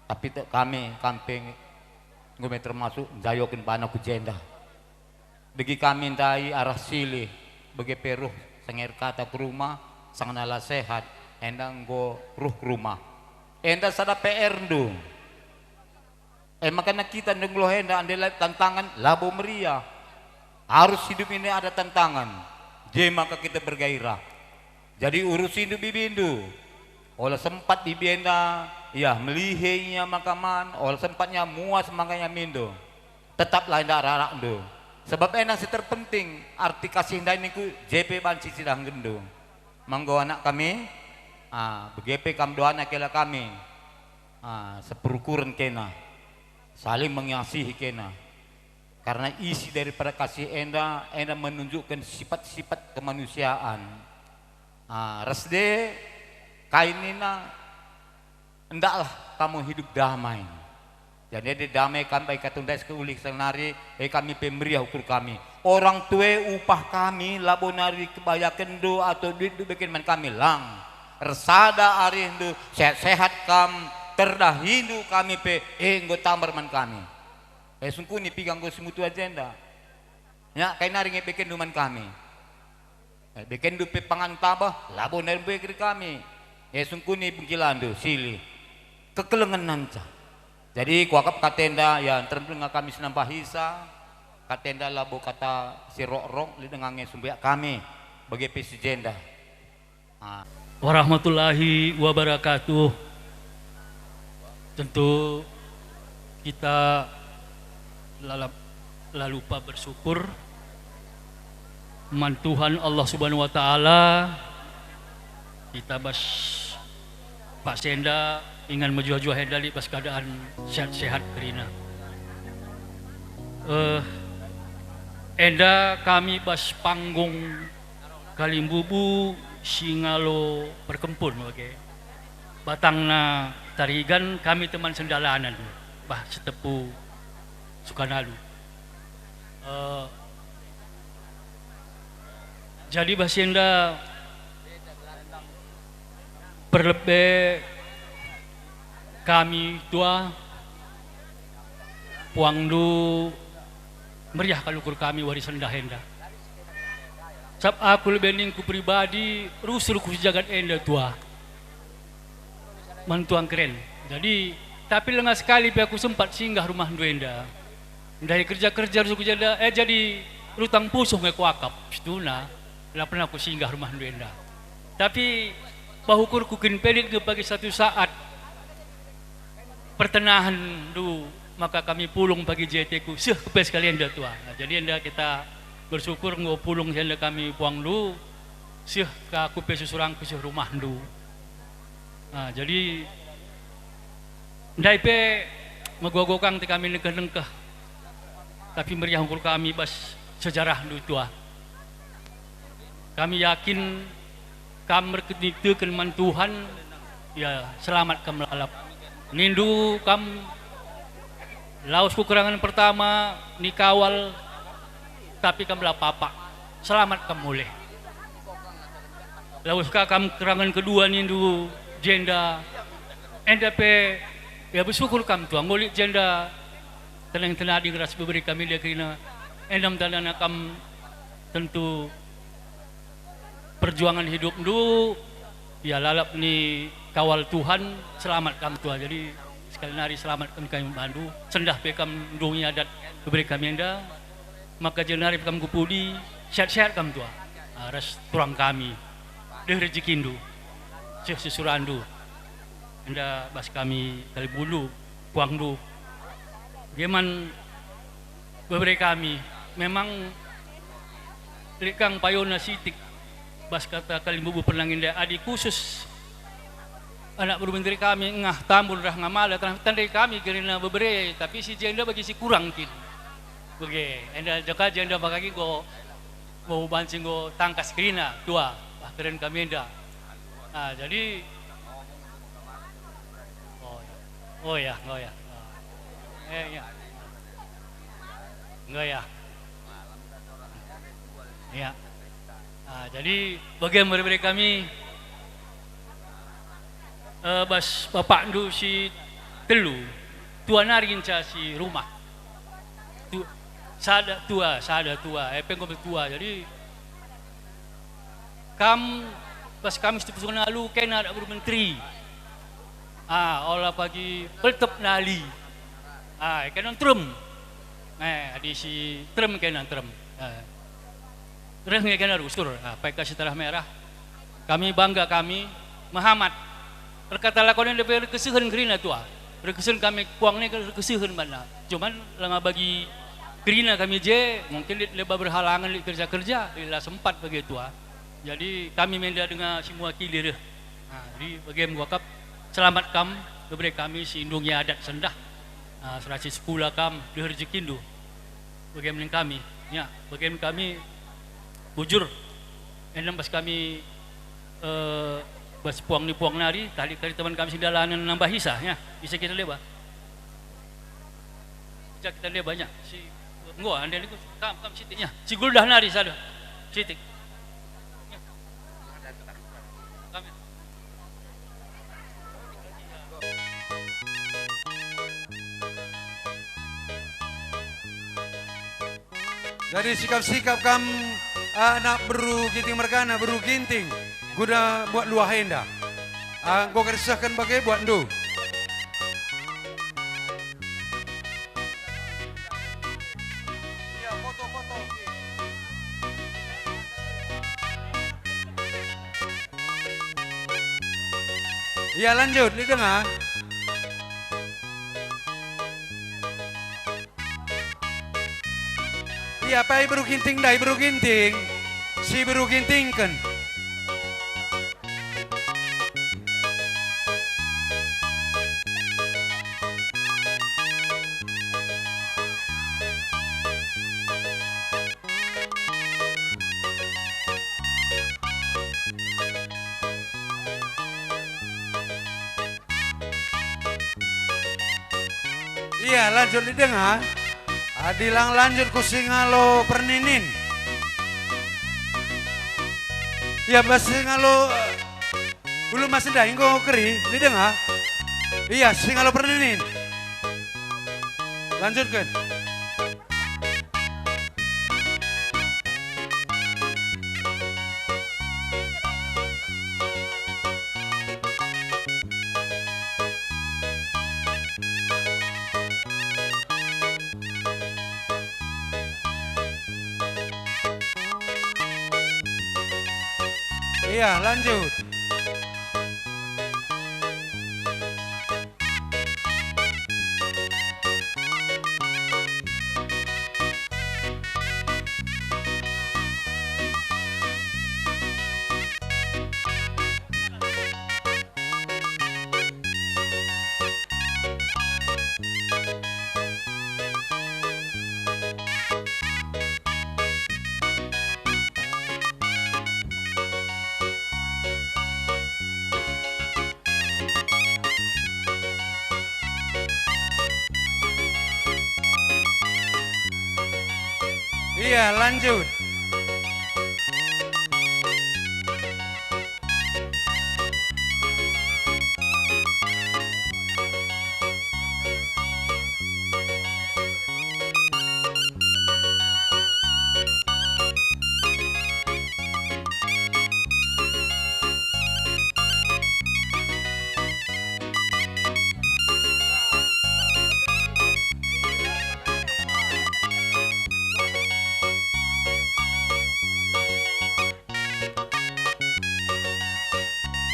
Tapi tak kami kamping ngume termasuk jayokin bana ku jenda. Degi kami ndai arah sili bagi peruh sengir kata ke rumah sang nala sehat endang go ruh ke rumah. Enda sada PR ndu. Makanya kita nengloh enda andela tantangan labo meriah. Harus hidup ini ada tantangan. je maka kita bergairah. Jadi urusin du bibindu. Oleh sempat bibienda, ya melihenya makaman, oleh sempatnya muas makanya mindo. Tetaplah indah rarak do. Sebab enak si terpenting arti kasih indah ini ku JP banci sidang gendung. Manggo anak kami, BGP kam doa anak kela kami, seperukuran kena, saling mengasihi kena. Karena isi daripada kasih enda menunjukkan sifat-sifat kemanusiaan. Resde kainina, hendaklah kamu hidup damai. Jadi dia damai kan baik katundai sekulik senari, kami pemberi ukur kami. Orang tua upah kami labonari kebaya kendo atau duit bikin man kami lang. Resada ari hindu sehat-sehat kam terdah hindu kami pe nggo tambar man kami. Sungguh ni pigang go semutu agenda. Ya kain nari bikin duman kami. Bikin du pe pangan tabah labonari bikin kami. Sungguh ni bengkilan do sili. Kekelengan nanca. Jadi kuakap katenda ya terdengar kami senam bahisa katenda labo kata si rok-rok li dengannya sumbiak kami bagi presiden. Warahmatullahi wabarakatuh. Tentu kita lupa bersyukur man Tuhan Allah Subhanahu wa taala kita bas Pak Senda ingin menjual-jual hendali pas keadaan sehat-sehat kerina. Enda kami bas panggung Kalimbubu Singalo Perkempun okay. Batangna tarigan kami teman sendalanan bah setepu Sukanalu. Jadi Basenda perlebih kami tua puangdu meriah kalukur kami warisan dahenda. Sab aku lebih ku pribadi rusul ku jagat enda tua. Mantuang keren. Jadi tapi lengah sekali aku sempat singgah rumah duenda. Dari kerja-kerja rusul ku jada jadi rutang pusuh ngeku akap. Situna lah pernah aku singgah rumah duenda. Tapi bahukur kukin pelit ke pagi satu saat pertenahan dulu maka kami pulung bagi JT ku sih kepes kalian dah tua. Jadi anda kita bersyukur ngau pulung anda kami puang dulu sih ke aku pe susurang ku sih rumah dulu. Jadi ndai pe megogokang ti kami nengkah tapi meriah ukur kami bas sejarah dulu tua. Kami yakin kami berketikan man Tuhan ya selamat kami lalap. Nindu kam laos kekurangan pertama nikawal tapi kam lah papa selamat kam mulai. Laos kam kekurangan kedua nindu jenda enda pe ya bersyukur kam tuang ngulik jenda tenang tenadi ngeras beri kami dia kena endam tanah kam tentu perjuangan hidup dulu ya lalap ni kawal Tuhan selamat kam tua. Jadi sekali hari selamat kami bantu sendah pekam dungi adat beri kami anda maka jenari pekam kupudi sehat-sehat kam tua. Ras turang kami deh rezekindu ceh susurandu anda bas kami kali bulu puang du geman beri kami memang likang payona sitik bas kata Kalimbubu penanginda adik khusus anak bermenteri kami ngah tambul dah ngamala tandai kami kerana beberapa tapi si jenda bagi si kurang kin bagi anda jaka jenda bagagi go mau bancing go tangkas kerina tua keren kami anda jadi oh ya ya jadi bagaimana berbeda kami bas bapak ndu si telu tua narin si rumah sada tua pengkom tua. Jadi bas kami setuju lalu kena ada menteri olah pagi peltep nali kena trum adi si trum kena trum Rengekan rusur, PK Setelah Merah. Kami bangga kami, Muhammad. Perkata lakonan lebih kesuhun gerina tua. Berkesun kami kuang ni kesuhun mana. Cuman lama bagi gerina kami je, mungkin lebih berhalangan di kerja-kerja, bila sempat bagi tua. Jadi kami menda dengan semua kilir. Jadi bagi wakaf selamat kam, beri kami si indungnya adat sendah. Serasi sekolah kam, di rezekindu. Bagi kami, ya, bagi kami bujur, enam pas kami bas puang ni puang nari, kali teman kami sindalanan nambah hisa, ya, bisa kita leba, bisa kita leba banyak. Si gua anda ni kam sitiknya, si guldah nari sada, sitik. Jadi sikap-sikap kam anak beru ginting mergana beru ginting guna buat luah henda. Gua keresahkan bagai buat ndu. Iya, foto-foto. Iya, lanjut, didengar. Iya, pai beru ginting dai beru ginting. Si beru ginting kan. Iya, lanjut didengar. Adilang lanjut ku singalo perninin. Ya bas singalo belum masih dah ingko keri, didengar. Iya, singalo perninin. Lanjutkan. Iya, lanjut. Iya, lanjut.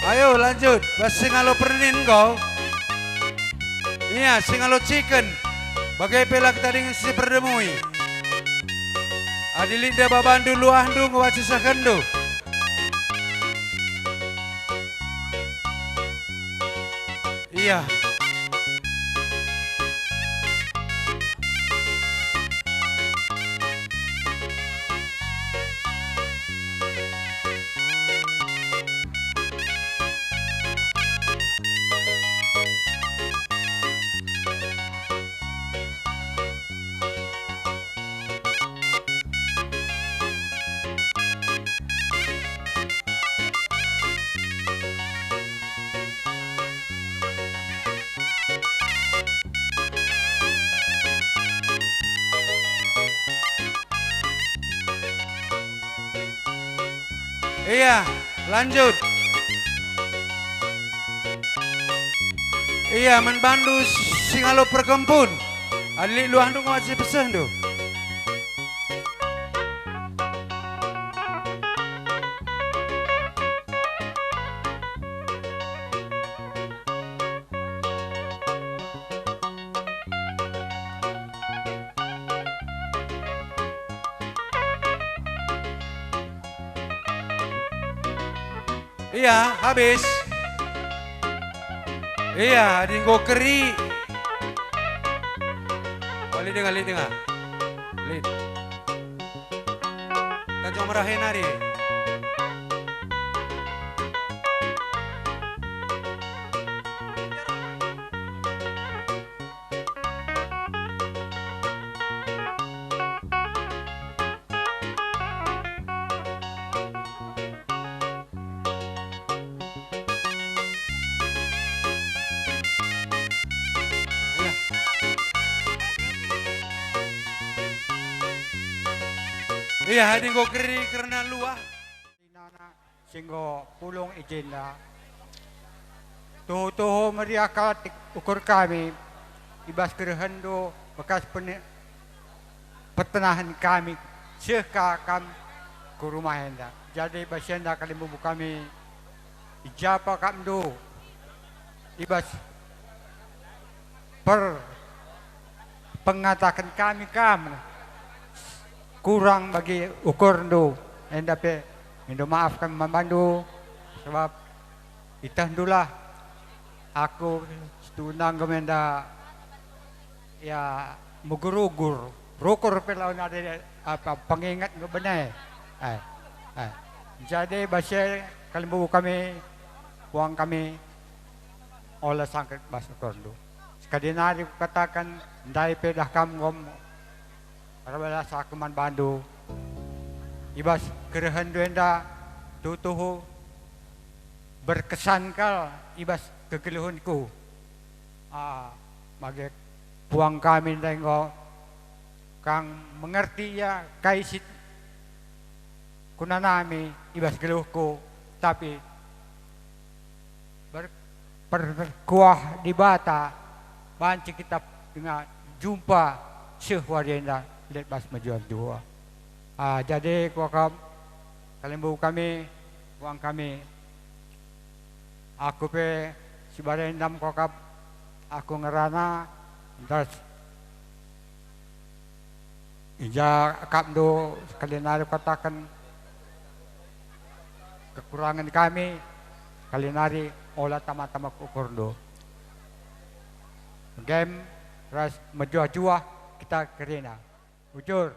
Ayo lanjut, bas singalo pernin kau. Iya, singalo chicken. Bagai pelak tadi si perdemui. Adilinda babandu luahdu ngawaci sakendo. Iya. Iya, lanjut. Iya, menbandu singalo perkempun. Alik luang tu ngawasi pesan tu. Iya, habis. Iya, dinggo keri. Balik dengar. Lid. Kacau merahin hari. Iya, dinggo keri karena luah. Singgo pulong agenda. Tuho meriaka ukur kami ibas kerhendo bekas pertenahan kami sehka kam ke rumah enda. Jadi basyenda kali bubu kami ijapa kam do ibas pengatakan kami kurang bagi ukur do enda pe minta maaf kami membantu sebab itahandulah aku setunang gemenda ya mugurugur rukur pelawan ada apa pengingat ngebenai jadi bahasa kalimbu kami uang kami oleh sangkut bahasa kordo sekali nari katakan dari pedah kamgom para sa keman bandu ibas kerehan duenda tutuhu berkesan kal ibas kegeluhunku mage puang kami dengo kang mengerti ya kaisit kunanami ibas geluhku tapi berkuah di bata banci kita dengan jumpa sehwarienda lihat bas majuan dua. Jadi kalimbu kami, uang kami, aku pe si barendam kokap, aku ngerana, terus ija kapdo sekalian ada katakan kekurangan kami, kalian hari olah tama-tama kukurdo. Game ras majuah-juah kita kerina. Bujur.